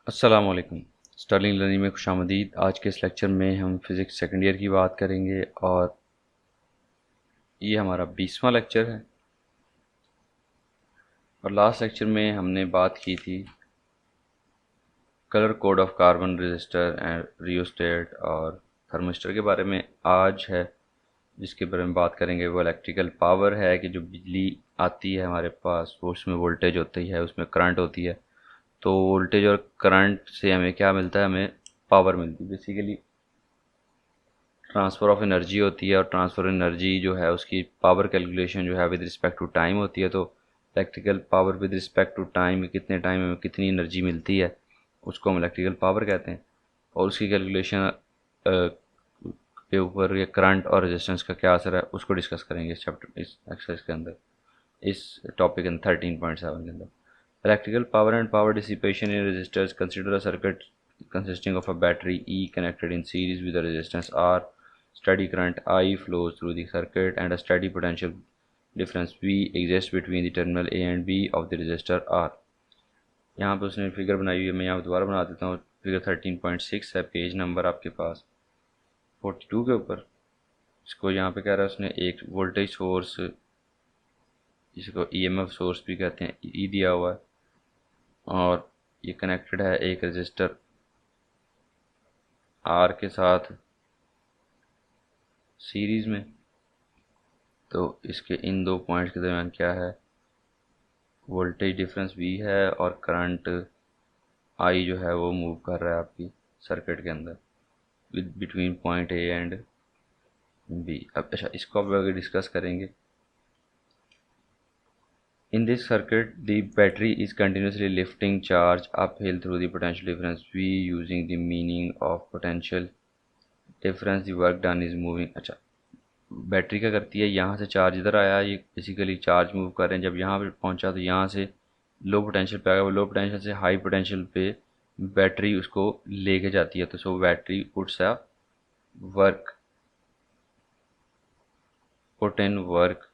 अस्सलाम वालेकुम। Stirling learning में खुशामदीद। आज के इस लेक्चर में हम फ़िज़िक्स सेकंड ईयर की बात करेंगे और ये हमारा 20वां लेक्चर है। और लास्ट लेक्चर में हमने बात की थी colour code of carbon register and rheostat और थर्मिस्टर के बारे में। आज है जिसके बारे में बात करेंगे वो इलेक्ट्रिकल पावर है कि जो बिजली आती है हमारे पास वो उसमें वोल्टेज होती है, उसमें करंट होती है। तो वोल्टेज और करंट से हमें क्या मिलता है? हमें पावर मिलती है। बेसिकली ट्रांसफ़र ऑफ एनर्जी होती है और ट्रांसफ़र एनर्जी जो है उसकी पावर कैलकुलेशन जो है विद रिस्पेक्ट टू टाइम होती है। तो electrical power with respect to time, कितने टाइम में कितनी एनर्जी मिलती है, उसको हम इलेक्ट्रिकल पावर कहते हैं। और उसकी कैलकुलेशन के ऊपर ये करंट और रेजिस्टेंस का क्या असर है उसको डिस्कस करेंगे इस चैप्टर, इस एक्सरसाइज के अंदर, इस टॉपिक इन 13.7 के अंदर। Electrical power and power dissipation in resistors consider a circuit consisting of a battery E connected in series with a resistance R. Steady current I flows through the circuit and a steady potential difference V exists between the terminal A and B of the resistor R. यहाँ पे उसने figure बनाई हुई है, मैं यहाँ दोबारा बना देता हूँ। फिगर 13.6 है, पेज नंबर आपके पास 42 के ऊपर। इसको यहाँ पे कह रहा है उसने एक वोल्टेज सोर्स, जिसको ईएमएफ सोर्स भी कहते हैं, ई दिया हुआ है और ये कनेक्टेड है एक रजिस्टर आर के साथ सीरीज़ में। तो इसके इन दो पॉइंट्स के दरमियान क्या है? वोल्टेज डिफरेंस वी है और करंट आई जो है वो मूव कर रहा है आपकी सर्किट के अंदर with between point A and B. अब अच्छा, इसको अब आगे डिस्कस करेंगे। In this circuit the battery is continuously lifting charge uphill through the potential difference V using the meaning of potential difference the work done is moving. अच्छा, battery क्या करती है, यहाँ से चार्ज इधर आया, ये बेसिकली चार्ज मूव कर रहे हैं। जब यहाँ पे पहुँचा तो यहाँ से लो पोटेंशियल पे आएगा, वो लो पोटेंशियल से हाई पोटेंशियल पे बैटरी उसको लेके जाती है। तो सो battery puts a work, put in work.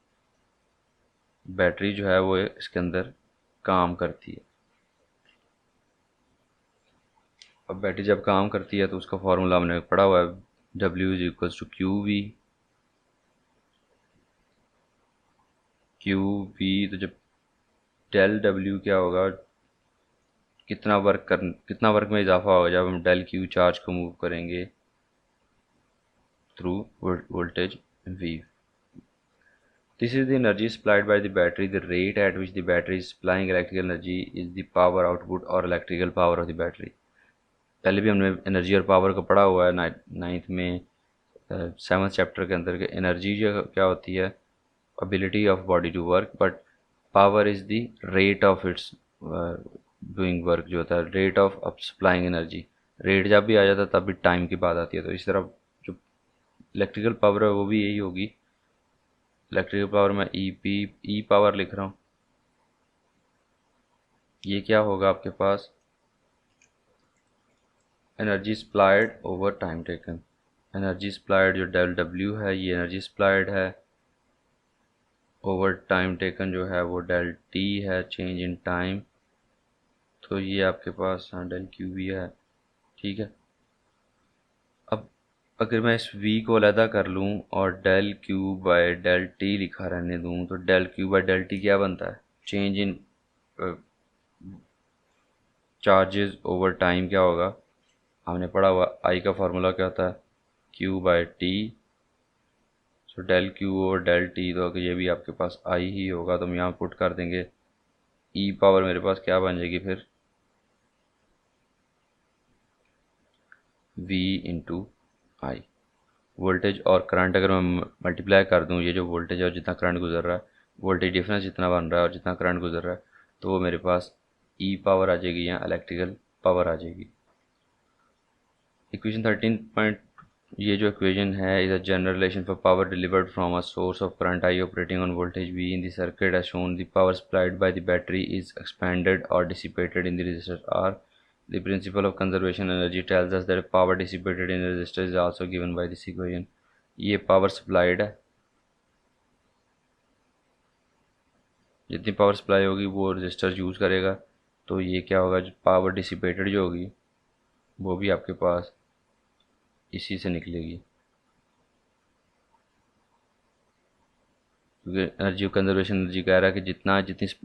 Battery जो है वो इसके अंदर काम करती है। अब बैटरी जब काम करती है तो उसका फॉर्मूला हमने पढ़ा हुआ है, W is equals to Q V. Q V, तो जब डेल W क्या होगा, कितना वर्क में इजाफा होगा जब हम डेल क्यू चार्ज को मूव करेंगे through voltage V. This is the energy supplied by the battery. The rate at which the battery is supplying electrical energy is the power output or electrical power of the battery. पहले भी हमने energy और power को पढ़ा हुआ है ninth में, seventh chapter के अंदर के। एनर्जी जो क्या होती है, ability of body to work, but power is the rate of its doing work, जो होता है rate of supplying energy। Rate जब भी आ जाता है तब भी टाइम की बात आती है। तो इस तरह जो इलेक्ट्रिकल पावर है वो भी यही होगी। इलेक्ट्रिकल पावर में ई पावर लिख रहा हूँ। ये क्या होगा आपके पास, energy supplied over time taken. Energy supplied जो डेल डब्ल्यू है, ये एनर्जी सप्लाइड है। ओवर टाइम टेकन जो है वो डेल टी है, चेंज इन टाइम। तो ये आपके पास हाँ डेल क्यू भी है, ठीक है। अब अगर मैं इस v को अलहदा कर लूँ और del Q by del T लिखा रहने दूँ तो del Q by del T क्या बनता है? Change in charges over time क्या होगा, हमने पढ़ा हुआ आई का फार्मूला क्या होता है, Q by T. So del Q और डेल टी, तो ये भी आपके पास आई ही होगा। तो हम यहाँ पुट कर देंगे ई पावर, मेरे पास क्या बन जाएगी फिर, v इंटू आई। वोल्टेज और करंट अगर मैं मल्टीप्लाई कर दूं, ये जो वोल्टेज और जितना करंट गुजर रहा है, वोल्टेज डिफरेंस जितना बन रहा है और जितना करंट गुजर रहा है, तो वो मेरे पास ई पावर आ जाएगी या इलेक्ट्रिकल पावर आ जाएगी। इक्वेशन 13 पॉइंट, ये जो इक्वेशन है is a general relation for power delivered from a source of current I operating on voltage V in the circuit as shown. The power supplied by the battery is expended और dissipated in the resistor R. The principle of conservation energy tells us that power dissipated in a resistor is also given by this equation. ये power supplied है, जितनी power supply होगी वो register use करेगा, तो ये क्या होगा, जो पावर डिसिपेटेड जो होगी वो भी आपके पास इसी से निकलेगी, क्योंकि एनर्जी कंजर्वेशन एनर्जी कह रहा है कि जितनी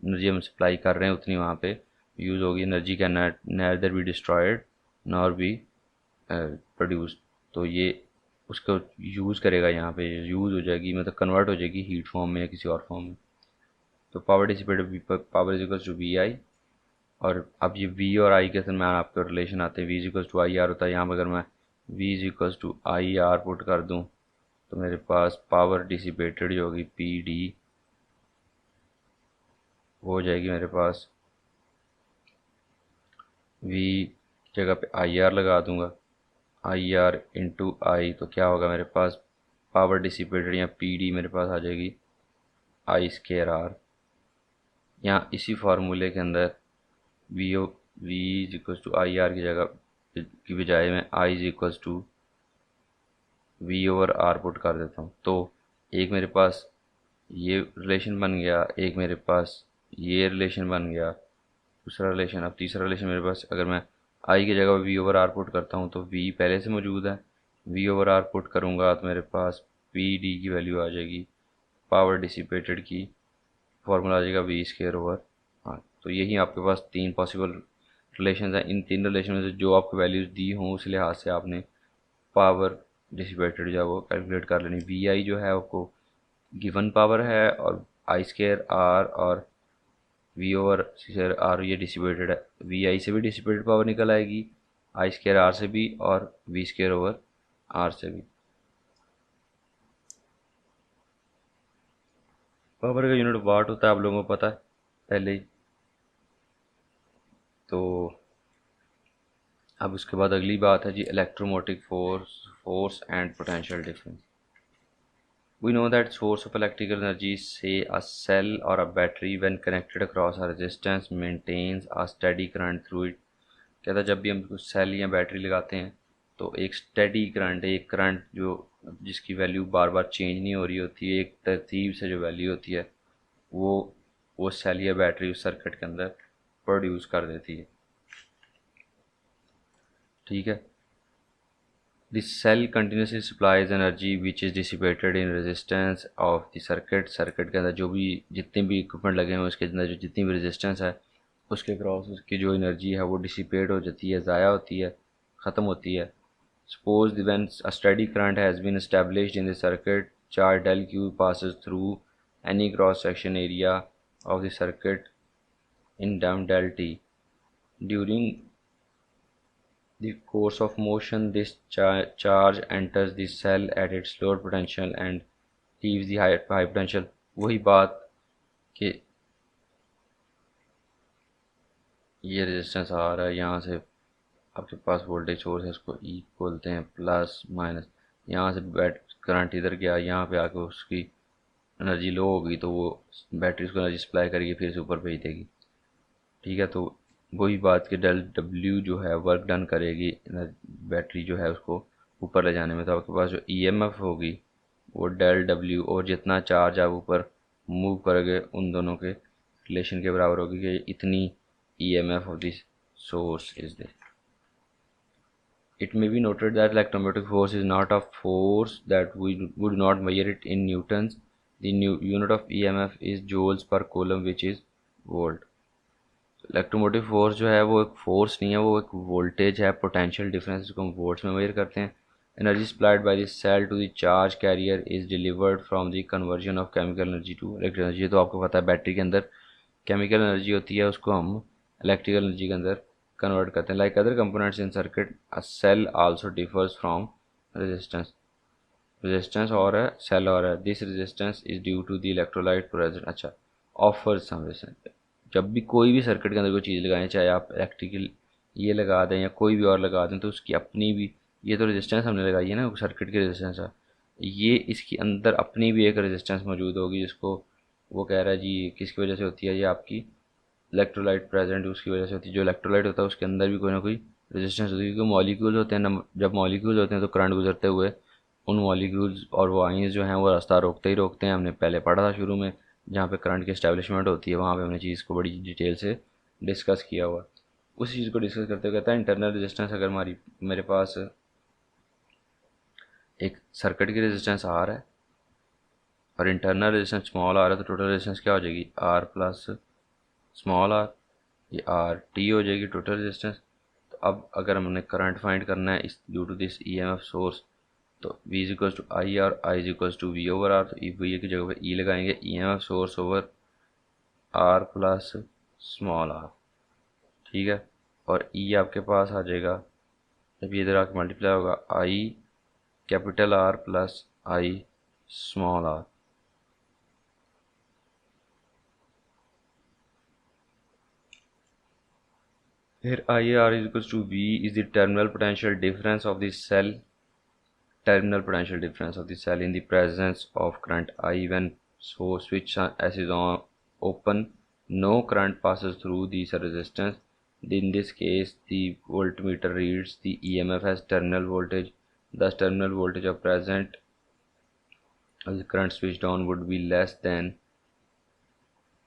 एनर्जी हम सप्लाई कर रहे हैं उतनी वहाँ पे यूज़ होगी। Energy can nether be destroyed nor be produced. तो ये उसको यूज़ करेगा, यहाँ पे यूज़ हो जाएगी, मतलब कन्वर्ट हो जाएगी हीट फॉर्म में या किसी और फॉर्म में। तो power dissipated power is equals to V I. और अब ये वी और आई के दरम्यान आपके रिलेशन आते हैं, V is equals to I R होता है। यहाँ पर अगर मैं V is equals to I R put कर दूँ तो मेरे पास पावर डिसिपेटेड जो होगी पी डी वो हो जाएगी मेरे पास, वी जगह पे आई आर लगा दूंगा, आई आर इंटू आई, तो क्या होगा मेरे पास पावर डिसिपेटेड या पी डी मेरे पास आ जाएगी आई स्केयर आर। यहाँ इसी फार्मूले के अंदर वी ओ V is equals to I R की जगह की बजाय मैं I is equals to V over R put कर देता हूँ। तो एक मेरे पास ये रिलेशन बन गया, एक मेरे पास ये रिलेशन बन गया, दूसरा रिलेशन। अब तीसरा रिलेशन मेरे पास, अगर मैं आई की जगह वी ओवर आर पुट करता हूँ तो वी पहले से मौजूद है, वी ओवर आर पुट करूँगा तो मेरे पास पी डी की वैल्यू आ जाएगी पावर डिसिपेटेड की, फार्मूला आ जाएगा वी स्केयर ओवर। हाँ, तो यही आपके पास तीन पॉसिबल रिलेशन हैं। इन तीन रिलेशन में से जो आपको वैल्यूज़ दी हों उस लिहाज से आपने पावर डिसिपेटेड जो है वो कैलकुलेट कर लेनी। वी आई जो है आपको गिवन पावर है और आई स्केयर आर और वी ओवर स्केयर आर ये डिसिपेटेड है। वी आई से भी डिसिपेटेड पावर निकल आएगी, आई स्केयर आर से भी और वी स्केयर ओवर आर से भी। पावर का यूनिट वाट होता है, आप लोगों को पता है पहले ही। तो अब उसके बाद अगली बात है जी electromotive force and potential difference. We know that source of electrical energy, say a cell or a battery, when connected across a resistance, maintains a steady current through it। कहता है जब भी हम कुछ सेल या बैटरी लगाते हैं तो एक स्टेडी करंट है, एक करंट जो जिसकी वैल्यू बार बार चेंज नहीं हो रही होती है, एक तरतीब से जो वैल्यू होती है वो सेल या बैटरी उस सर्किट के अंदर प्रोड्यूस कर देती है। ठीक है। This cell continuously supplies energy which is dissipated in resistance of the circuit। Circuit के अंदर जो भी जितने भी इक्विपमेंट लगे हैं उसके अंदर जो जितनी भी रेजिस्टेंस है उसके क्रॉस उसकी जो एनर्जी है वो डिसिपेट हो जाती है, ज़ाया होती है, ख़त्म होती है। Suppose when a steady current has been established in the circuit, charge del Q passes through any cross section area of the circuit in term del T। During the course of motion, this charge enters the cell at its lower potential and leaves the high potential। वही बात कि ये resistance आ रहा है, यहाँ से आपके पास voltage source है, इसको ई बोलते हैं, प्लस माइनस। यहाँ से करंट इधर गया, यहाँ पे आके उसकी एनर्जी लो होगी तो वो बैटरी उसको एनर्जी सप्लाई करेगी, फिर से ऊपर भेज देगी। ठीक है। तो वही बात कि डेल डब्ल्यू जो है वर्क डन करेगी बैटरी जो है उसको ऊपर ले जाने में। तो आपके पास जो ईएमएफ होगी वो डेल डब्ल्यू और जितना चार्ज आप ऊपर मूव करोगे उन दोनों के रिलेशन के बराबर होगी कि इतनी EMF of this source is there. It may be noted that electromotive force is not a force that we would not measure it in newtons। The new unit of EMF is joules per coulomb which is volt। Electromotive force जो है वो एक force नहीं है, वो एक voltage है, potential difference, जिसको हम वोल्ट्स में मेजर करते हैं। Energy supplied by the cell to the charge carrier is delivered from the conversion of chemical energy to electrical energy. तो आपको पता है बैटरी के अंदर केमिकल एनर्जी होती है, उसको हम इलेक्ट्रिकल एनर्जी के अंदर कन्वर्ट करते हैं। Like other components in circuit a cell also differs from resistance और है सेल और है। This resistance is due to the electrolyte present. अच्छा, ऑफर सम रेजिस्टेंस। जब भी कोई भी सर्किट के अंदर कोई चीज़ लगाएं, चाहे आप इलेक्ट्रिकल ये लगा दें या कोई भी और लगा दें, तो उसकी अपनी भी, ये तो रेजिस्टेंस हमने लगाई है ना, सर्किट की रेजिस्टेंस है, ये इसके अंदर अपनी भी एक रेजिस्टेंस मौजूद होगी, जिसको वो कह रहा है जी किसकी वजह से होती है, ये आपकी इलेक्ट्रोलाइट प्रेजेंट उसकी वजह से होती है। जो इलेक्ट्रोलाइट होता है उसके अंदर भी कोई ना कोई रेजिस्टेंस होती है, क्योंकि मॉलिक्यूल्स होते हैं, जब मॉलिक्यूल्स होते हैं तो करंट गुजरते हुए उन मॉलिक्यूल्स और वो आइंस जो हैं वो रास्ता रोकते ही रोकते हैं। हमने पहले पढ़ा था शुरू में, जहाँ पे करंट की इस्टेब्लिशमेंट होती है वहाँ पे हमने चीज़ को बड़ी डिटेल से डिस्कस किया हुआ। उसी चीज़ को डिस्कस करते हुए कहता है इंटरनल रेजिस्टेंस अगर मेरे पास एक सर्किट की रेजिस्टेंस आर है और इंटरनल रेजिस्टेंस स्मॉल आर है, तो टोटल रेजिस्टेंस क्या हो जाएगी, आर प्लस स्मॉल आर, ये आर टी हो जाएगी टोटल रेजिस्टेंस। तो अब अगर हमने करंट फाइंड करना है is due to this EMF source, तो V is equals to I R, I is equals to V over R. तो वी की जगह पे ई लगाएंगे, EMF source over R plus small R, ठीक है। और ई आपके पास आ जाएगा, जब ये इधर आके मल्टीप्लाई होगा, I capital R plus I small R. Here IAR is equals to V is the terminal potential difference of the cell in the presence of current I when switch S is on open, no current passes through this resistance. In this case, the voltmeter reads the EMF as terminal voltage. Thus, terminal voltage of present as the current switched on would be less than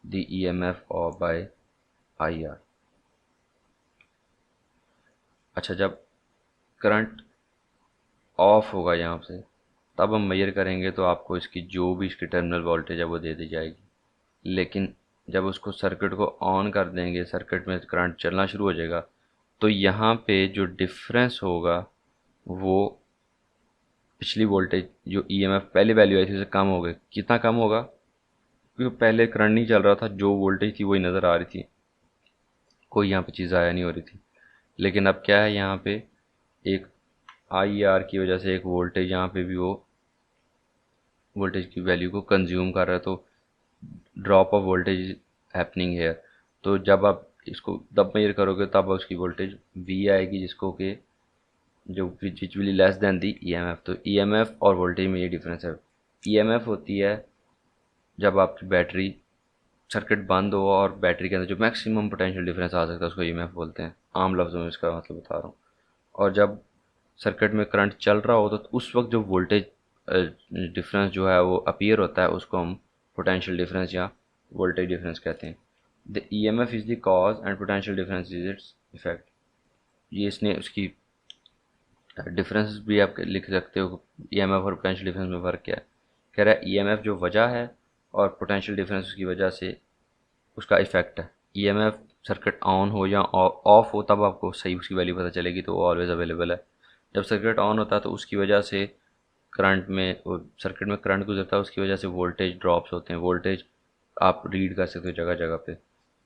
the EMF of by IR. अच्छा, जब current of होगा यहाँ से तब हम major करेंगे तो आपको इसकी जो भी इसकी टर्मिनल वोल्टेज है वो दे दी जाएगी। लेकिन जब उसको सर्किट को ऑन कर देंगे, सर्किट में करंट चलना शुरू हो जाएगा, तो यहाँ पे जो डिफरेंस होगा वो पिछली वोल्टेज जो ईएमएफ पहले वैल्यू आई थी उससे कम होगा। कितना कम होगा, क्योंकि पहले करंट नहीं चल रहा था, जो वोल्टेज थी वही नज़र आ रही थी, कोई यहाँ पे चीज़ आया नहीं हो रही थी। लेकिन अब क्या है, यहाँ पे एक आई आर की वजह से एक वोल्टेज यहाँ पे भी वो वोल्टेज की वैल्यू को कंज्यूम कर रहा है, तो ड्रॉप ऑफ वोल्टेज हैपनिंग है। तो जब आप इसको तब मेजर करोगे तब उसकी वोल्टेज वी आएगी, जिसको कि जो which will less than the EMF. तो ईएमएफ और वोल्टेज में ये डिफरेंस है। ईएमएफ होती है जब आपकी बैटरी सर्किट बंद हो और बैटरी के अंदर जो मैक्सिमम पोटेंशियल डिफरेंस आ सकता है उसको ईएमएफ बोलते हैं, आम लफ्ज़ों में इसका मतलब बता रहा हूँ। और जब सर्किट में करंट चल रहा हो तो उस वक्त जो वोल्टेज डिफरेंस जो है वो अपीयर होता है, उसको हम पोटेंशियल डिफरेंस या वोल्टेज डिफरेंस कहते हैं। The EMF is the cause and potential difference is its effect. ये इसने उसकी डिफरेंस भी आप लिख सकते हो, ईएमएफ और पोटेंशियल डिफरेंस में फ़र्क क्या है। कह रहा है ईएमएफ जो वजह है और पोटेंशियल डिफरेंस उसकी वजह से उसका इफेक्ट है। ईएमएफ सर्किट ऑन हो या ऑफ हो तब आपको सही उसकी वैल्यू पता चलेगी, तो वो ऑलवेज अवेलेबल है। जब सर्किट ऑन होता है तो उसकी वजह से करंट में सर्किट में करंट गुजरता है, उसकी वजह से वोल्टेज ड्रॉप्स होते हैं, वोल्टेज आप रीड कर सकते हो जगह जगह पे।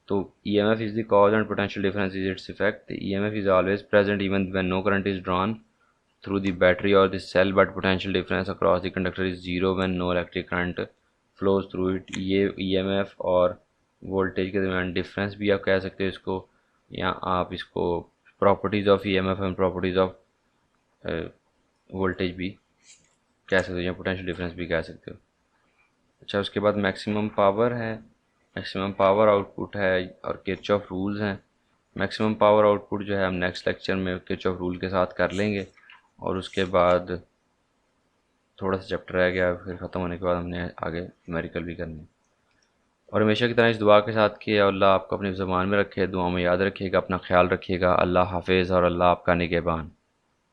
तो EMF is the cause and potential difference is its effect. The EMF is always present even when no current is drawn through the battery और the cell, but potential difference across the conductor is zero when no electric current flows through it. ये EMF और voltage के दरमियान difference भी आप कह सकते हो इसको, या आप इसको properties of EMF and properties of voltage भी कह सकते हो, या पोटेंशियल डिफरेंस भी कह सकते हो। अच्छा, उसके बाद मैक्सिमम पावर है, मैक्सिमम पावर आउटपुट है और किरचॉफ रूल्स हैं। मैक्सिमम पावर आउटपुट जो है हम नेक्स्ट लेक्चर में किरचॉफ रूल के साथ कर लेंगे, और उसके बाद थोड़ा सा चैप्टर रह गया, फिर ख़त्म होने के बाद हमने आगे न्यूमेरिकल भी करने। और हमेशा की तरह इस दुआ के साथ कि अल्लाह आपको अपनी ज़बान में रखे, दुआ में याद रखिएगा, अपना ख्याल रखिएगा। अल्लाह हाफिज़ और अल्लाह आपका निगहबान।